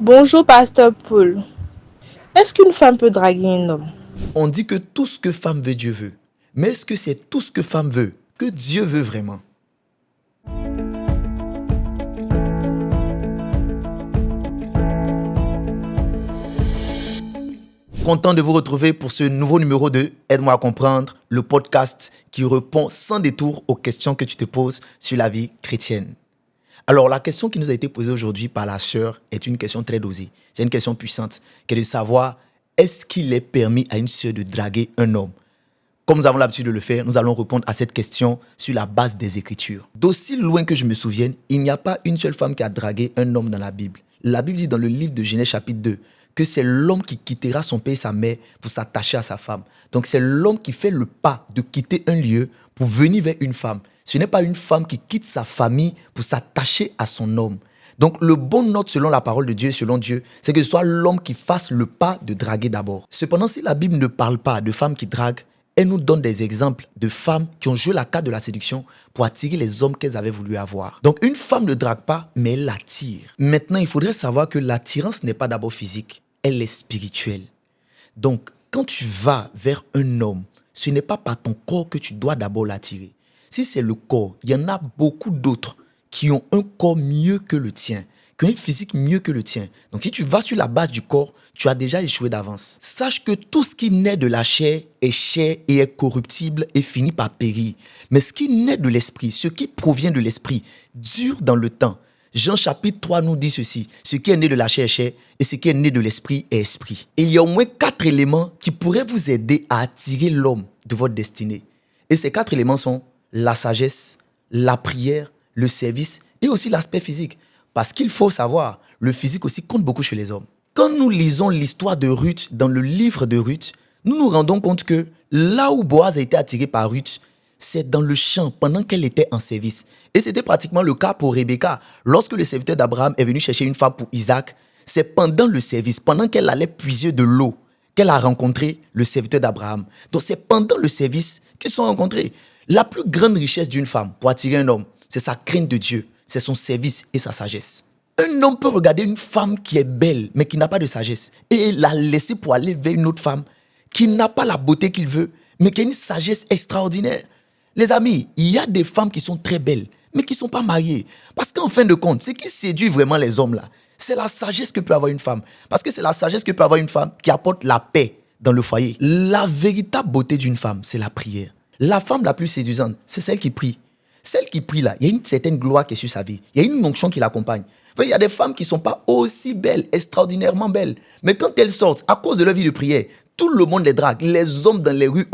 Bonjour, Pasteur Paul. Est-ce qu'une femme peut draguer un homme? On dit que tout ce que femme veut, Dieu veut. Mais est-ce que c'est tout ce que femme veut que Dieu veut vraiment? Content de vous retrouver pour ce nouveau numéro de Aide-moi à comprendre, le podcast qui répond sans détour aux questions que tu te poses sur la vie chrétienne. Alors, la question qui nous a été posée aujourd'hui par la sœur est une question très dosée. C'est une question puissante, qui est de savoir, est-ce qu'il est permis à une sœur de draguer un homme? Comme nous avons l'habitude de le faire, nous allons répondre à cette question sur la base des Écritures. D'aussi loin que je me souvienne, il n'y a pas une seule femme qui a dragué un homme dans la Bible. La Bible dit dans le livre de Genèse chapitre 2 que c'est l'homme qui quittera son père et sa mère pour s'attacher à sa femme. Donc c'est l'homme qui fait le pas de quitter un lieu pour venir vers une femme. Ce n'est pas une femme qui quitte sa famille pour s'attacher à son homme. Donc le bon note selon la parole de Dieu, selon Dieu, c'est que ce soit l'homme qui fasse le pas de draguer d'abord. Cependant, si la Bible ne parle pas de femmes qui draguent, elle nous donne des exemples de femmes qui ont joué la carte de la séduction pour attirer les hommes qu'elles avaient voulu avoir. Donc une femme ne drague pas, mais elle attire. Maintenant, il faudrait savoir que l'attirance n'est pas d'abord physique, elle est spirituelle. Donc quand tu vas vers un homme, ce n'est pas par ton corps que tu dois d'abord l'attirer. Si c'est le corps, il y en a beaucoup d'autres qui ont un corps mieux que le tien, qui ont un physique mieux que le tien. Donc si tu vas sur la base du corps, tu as déjà échoué d'avance. Sache que tout ce qui naît de la chair et est corruptible et finit par périr. Mais ce qui naît de l'esprit, ce qui provient de l'esprit, dure dans le temps. Jean chapitre 3 nous dit ceci, ce qui est né de la chair est chair et ce qui est né de l'esprit est esprit. Il y a au moins 4 éléments qui pourraient vous aider à attirer l'homme de votre destinée. Et ces 4 éléments sont la sagesse, la prière, le service et aussi l'aspect physique. Parce qu'il faut savoir, le physique aussi compte beaucoup chez les hommes. Quand nous lisons l'histoire de Ruth dans le livre de Ruth, nous nous rendons compte que là où Boaz a été attiré par Ruth, c'est dans le champ pendant qu'elle était en service. Et c'était pratiquement le cas pour Rebecca. Lorsque le serviteur d'Abraham est venu chercher une femme pour Isaac, c'est pendant le service, pendant qu'elle allait puiser de l'eau, qu'elle a rencontré le serviteur d'Abraham. Donc c'est pendant le service qu'ils se sont rencontrés. La plus grande richesse d'une femme pour attirer un homme, c'est sa crainte de Dieu, c'est son service et sa sagesse. Un homme peut regarder une femme qui est belle, mais qui n'a pas de sagesse, et la laisser pour aller vers une autre femme qui n'a pas la beauté qu'il veut, mais qui a une sagesse extraordinaire. Les amis, il y a des femmes qui sont très belles, mais qui ne sont pas mariées. Parce qu'en fin de compte, ce qui séduit vraiment les hommes là, c'est la sagesse que peut avoir une femme. Parce que c'est la sagesse que peut avoir une femme qui apporte la paix dans le foyer. La véritable beauté d'une femme, c'est la prière. La femme la plus séduisante, c'est celle qui prie. Celle qui prie là, il y a une certaine gloire qui est sur sa vie. Il y a une onction qui l'accompagne. Il y a des femmes qui ne sont pas aussi belles, extraordinairement belles. Mais quand elles sortent, à cause de leur vie de prière, tout le monde les drague. Les hommes dans les rues,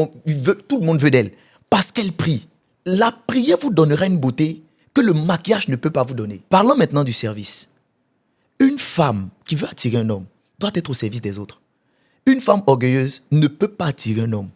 tout le monde veut d'elles. Parce qu'elles prient. La prière vous donnera une beauté que le maquillage ne peut pas vous donner. Parlons maintenant du service. Une femme qui veut attirer un homme doit être au service des autres. Une femme orgueilleuse ne peut pas attirer un homme.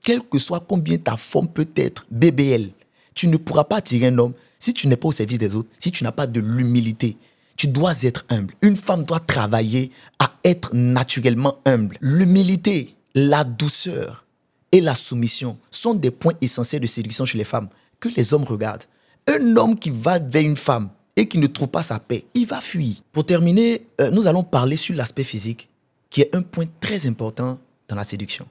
Quel que soit combien ta forme peut être, BBL, tu ne pourras pas attirer un homme si tu n'es pas au service des autres, si tu n'as pas de l'humilité. Tu dois être humble. Une femme doit travailler à être naturellement humble. L'humilité, la douceur et la soumission sont des points essentiels de séduction chez les femmes que les hommes regardent. Un homme qui va vers une femme et qui ne trouve pas sa paix, il va fuir. Pour terminer, nous allons parler sur l'aspect physique, qui est un point très important dans la séduction.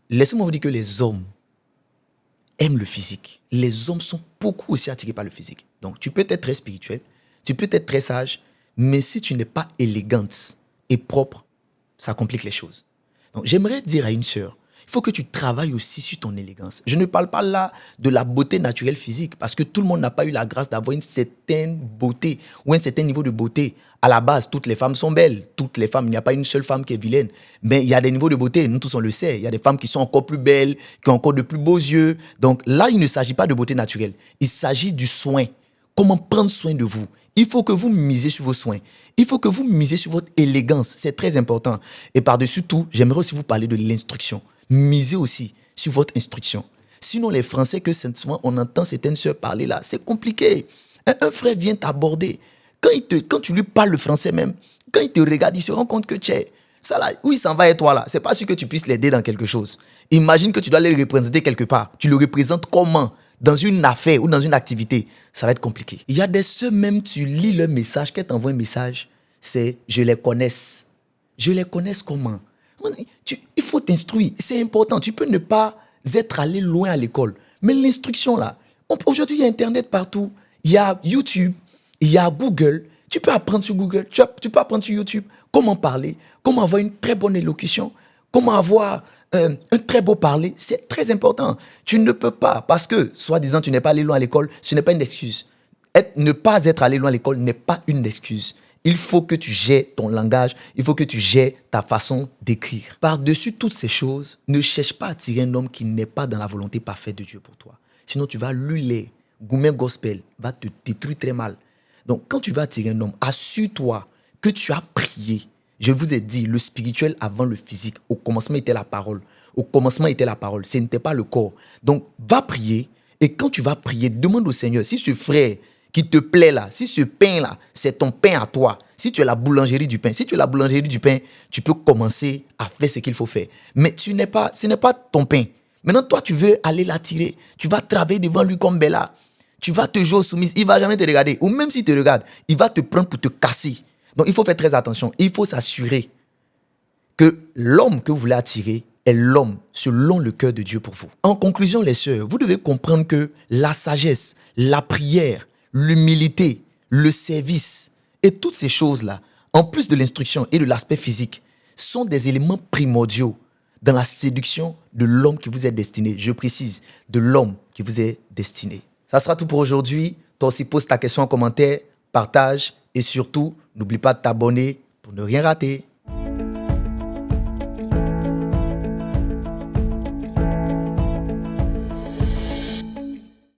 Laissez-moi vous dire que les hommes aiment le physique. Les hommes sont beaucoup aussi attirés par le physique. Donc, tu peux être très spirituel, tu peux être très sage, mais si tu n'es pas élégante et propre, ça complique les choses. Donc, j'aimerais dire à une sœur, il faut que tu travailles aussi sur ton élégance. Je ne parle pas là de la beauté naturelle physique, parce que tout le monde n'a pas eu la grâce d'avoir une certaine beauté ou un certain niveau de beauté. À la base, toutes les femmes sont belles. Toutes les femmes, il n'y a pas une seule femme qui est vilaine. Mais il y a des niveaux de beauté, nous tous on le sait. Il y a des femmes qui sont encore plus belles, qui ont encore de plus beaux yeux. Donc là, il ne s'agit pas de beauté naturelle. Il s'agit du soin. Comment prendre soin de vous. Il faut que vous misez sur vos soins. Il faut que vous misez sur votre élégance. C'est très important. Et par-dessus tout, j'aimerais aussi vous parler de l'instruction. Misez aussi sur votre instruction. Sinon, les Français que souvent on entend certaines sœurs parler là, c'est compliqué. Un frère vient t'aborder. Quand tu lui parles le français même, quand il te regarde, il se rend compte que tu es... Ça là, où il s'en va et toi là, c'est pas sûr que tu puisses l'aider dans quelque chose. Imagine que tu dois le représenter quelque part. Tu le représentes comment? Dans une affaire ou dans une activité, ça va être compliqué. Il y a des sœurs même, tu lis leur message, qu'elles t'envoient un message, c'est je les connaisse. Je les connaisse comment? Il faut t'instruire. C'est important. Tu peux ne pas être allé loin à l'école. Mais l'instruction, là, aujourd'hui, il y a Internet partout. Il y a YouTube, il y a Google. Tu peux apprendre sur Google, tu peux apprendre sur YouTube comment parler, comment avoir une très bonne élocution, comment avoir un très beau parler. C'est très important. Tu ne peux pas, parce que, soi-disant, tu n'es pas allé loin à l'école, ce n'est pas une excuse. Ne pas être allé loin à l'école n'est pas une excuse. Il faut que tu gères ton langage, il faut que tu gères ta façon d'écrire. Par-dessus toutes ces choses, ne cherche pas à attirer un homme qui n'est pas dans la volonté parfaite de Dieu pour toi. Sinon, tu vas l'huiler. Gourmet gospel va te détruire très mal. Donc, quand tu vas attirer un homme, assure-toi que tu as prié. Je vous ai dit, le spirituel avant le physique. Au commencement était la parole. Au commencement était la parole. Ce n'était pas le corps. Donc, va prier. Et quand tu vas prier, demande au Seigneur, si ce frère qui te plaît là, si ce pain-là, c'est ton pain à toi, si tu es la boulangerie du pain, tu peux commencer à faire ce qu'il faut faire. Mais ce n'est pas ton pain. Maintenant, toi, tu veux aller l'attirer. Tu vas travailler devant lui comme Bella. Tu vas te jouer soumise. Il ne va jamais te regarder. Ou même s'il te regarde, il va te prendre pour te casser. Donc, il faut faire très attention. Il faut s'assurer que l'homme que vous voulez attirer est l'homme selon le cœur de Dieu pour vous. En conclusion, les sœurs, vous devez comprendre que la sagesse, la prière, l'humilité, le service et toutes ces choses-là, en plus de l'instruction et de l'aspect physique, sont des éléments primordiaux dans la séduction de l'homme qui vous est destiné. Je précise, de l'homme qui vous est destiné. Ça sera tout pour aujourd'hui. Toi aussi, pose ta question en commentaire, partage et surtout, n'oublie pas de t'abonner pour ne rien rater.